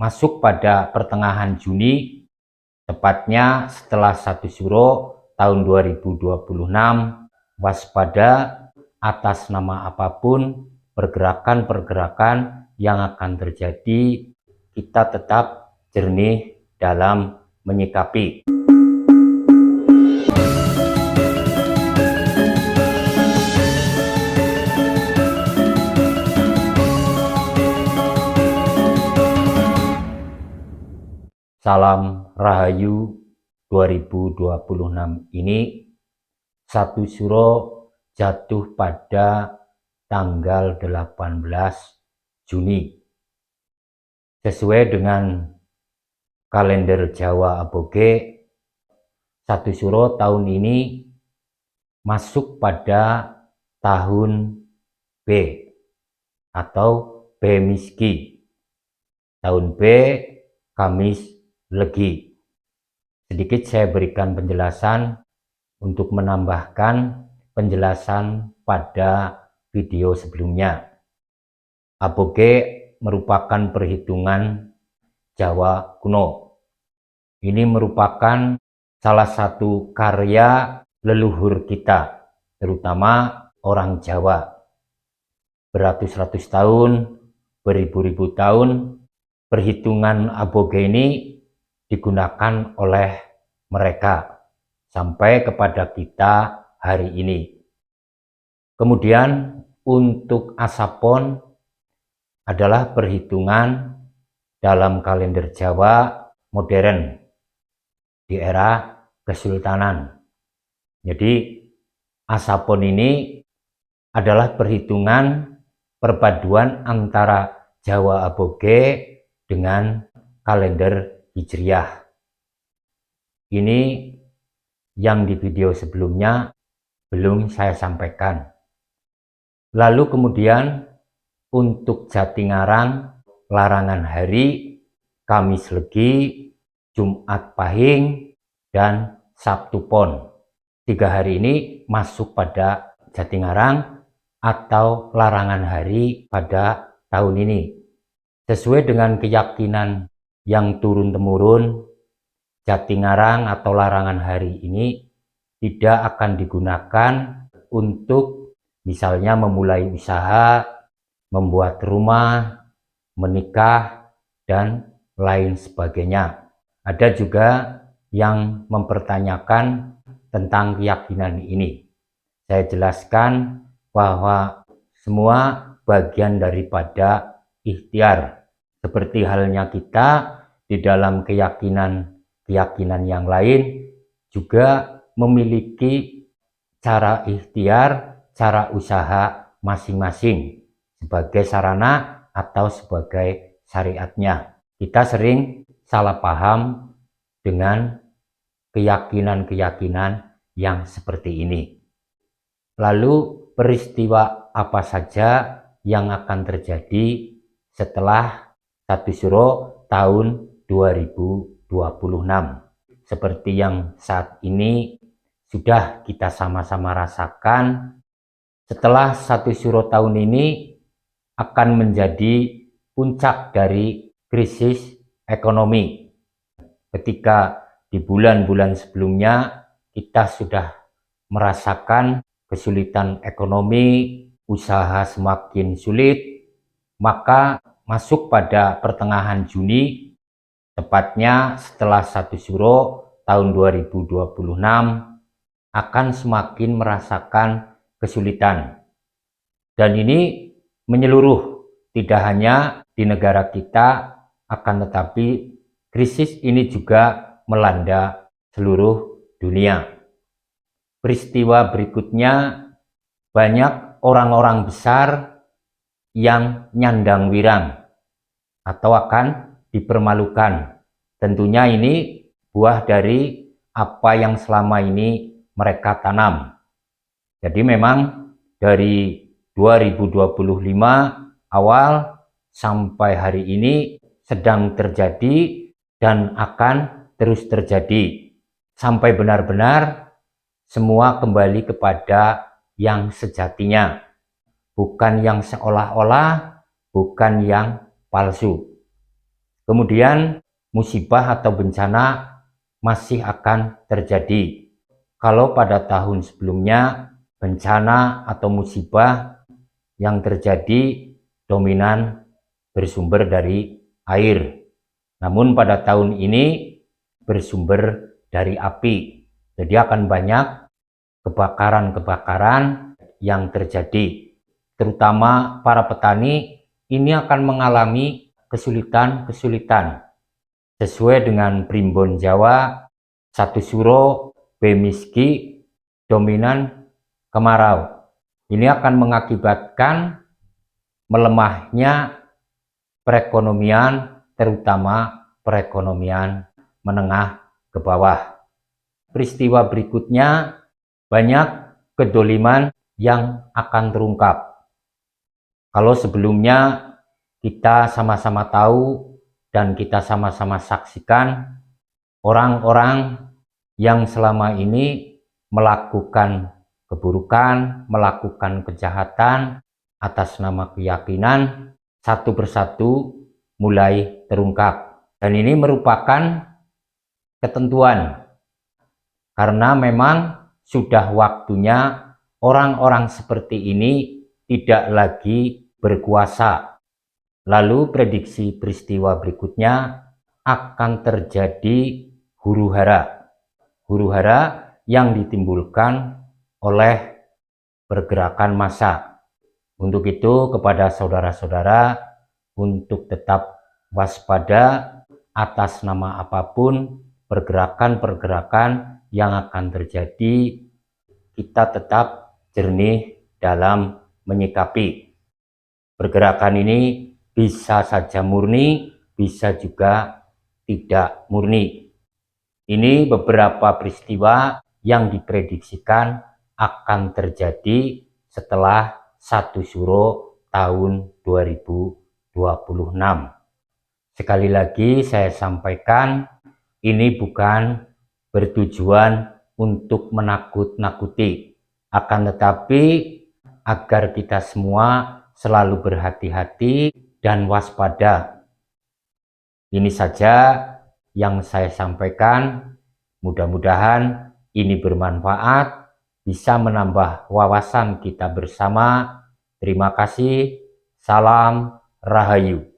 masuk pada pertengahan Juni, tepatnya setelah 1 Syuro tahun 2026, waspada atas nama apapun pergerakan-pergerakan yang akan terjadi, kita tetap jernih dalam menyikapi. Salam Rahayu 2026 ini 1 Syuro jatuh pada tanggal 18 Juni. Sesuai dengan kalender Jawa Aboge, 1 Syuro tahun ini masuk pada tahun B atau B Miski. Tahun B Kamis Legi. Sedikit saya berikan penjelasan untuk menambahkan penjelasan pada video sebelumnya. Aboge merupakan perhitungan Jawa kuno. Ini merupakan salah satu karya leluhur kita, terutama orang Jawa. Beratus-ratus tahun, beribu-ribu tahun, perhitungan aboge ini digunakan oleh mereka sampai kepada kita hari ini. Kemudian untuk Asapon adalah perhitungan dalam kalender Jawa modern di era Kesultanan. Jadi Asapon ini adalah perhitungan perpaduan antara Jawa Aboge dengan kalender Hijriah. Ini yang di video sebelumnya belum saya sampaikan. Lalu kemudian untuk Jatingarang, larangan hari, Kamis Legi, Jumat Pahing, dan Sabtu Pon. 3 hari ini masuk pada Jatingarang atau larangan hari pada tahun ini. Sesuai dengan keyakinan yang turun-temurun, Jatingarang atau larangan hari ini tidak akan digunakan untuk misalnya memulai usaha, membuat rumah, menikah, dan lain sebagainya. Ada juga yang mempertanyakan tentang keyakinan ini. Saya jelaskan bahwa semua bagian daripada ikhtiar. Seperti halnya kita di dalam keyakinan yang lain juga memiliki cara ikhtiar, cara usaha masing-masing sebagai sarana atau sebagai syariatnya. Kita sering salah paham dengan keyakinan-keyakinan yang seperti ini. Lalu peristiwa apa saja yang akan terjadi setelah 1 Syuro tahun 2026. Seperti yang saat ini sudah kita sama-sama rasakan, setelah 1 Syuro tahun ini akan menjadi puncak dari krisis ekonomi. Ketika di bulan-bulan sebelumnya kita sudah merasakan kesulitan ekonomi, usaha semakin sulit, maka masuk pada pertengahan Juni, tepatnya setelah 1 Syuro tahun 2026, akan semakin merasakan kesulitan. Dan ini menyeluruh, tidak hanya di negara kita, akan tetapi krisis ini juga melanda seluruh dunia. Peristiwa berikutnya, banyak orang-orang besar yang nyandang wirang atau akan dipermalukan. Tentunya ini buah dari apa yang selama ini mereka tanam. Jadi memang dari 2025 awal sampai hari ini sedang terjadi dan akan terus terjadi sampai benar-benar semua kembali kepada yang sejatinya, bukan yang seolah-olah, bukan yang palsu. Kemudian musibah atau bencana masih akan terjadi. Kalau pada tahun sebelumnya bencana atau musibah yang terjadi dominan bersumber dari air. Namun pada tahun ini bersumber dari api. Jadi akan banyak kebakaran-kebakaran yang terjadi. Terutama para petani ini akan mengalami kesulitan-kesulitan. Sesuai dengan Primbon Jawa, satu suro bemiski dominan kemarau. Ini akan mengakibatkan melemahnya perekonomian, terutama perekonomian menengah ke bawah. Peristiwa berikutnya banyak kedoliman yang akan terungkap. Kalau sebelumnya kita sama-sama tahu dan kita sama-sama saksikan orang-orang yang selama ini melakukan keburukan, melakukan kejahatan atas nama keyakinan, satu persatu mulai terungkap. Dan ini merupakan ketentuan, karena memang sudah waktunya orang-orang seperti ini tidak lagi berkuasa. Lalu prediksi peristiwa berikutnya akan terjadi huru-hara. Huru-hara yang ditimbulkan oleh pergerakan massa. Untuk itu kepada saudara-saudara untuk tetap waspada atas nama apapun pergerakan-pergerakan yang akan terjadi, kita tetap jernih dalam menyikapi. Pergerakan ini bisa saja murni, bisa juga tidak murni. Ini beberapa peristiwa yang diprediksikan akan terjadi setelah 1 Suro tahun 2026. Sekali lagi saya sampaikan, ini bukan bertujuan untuk menakut-nakuti, akan tetapi agar kita semua selalu berhati-hati dan waspada. Ini saja yang saya sampaikan. Mudah-mudahan ini bermanfaat, bisa menambah wawasan kita bersama. Terima kasih. Salam Rahayu.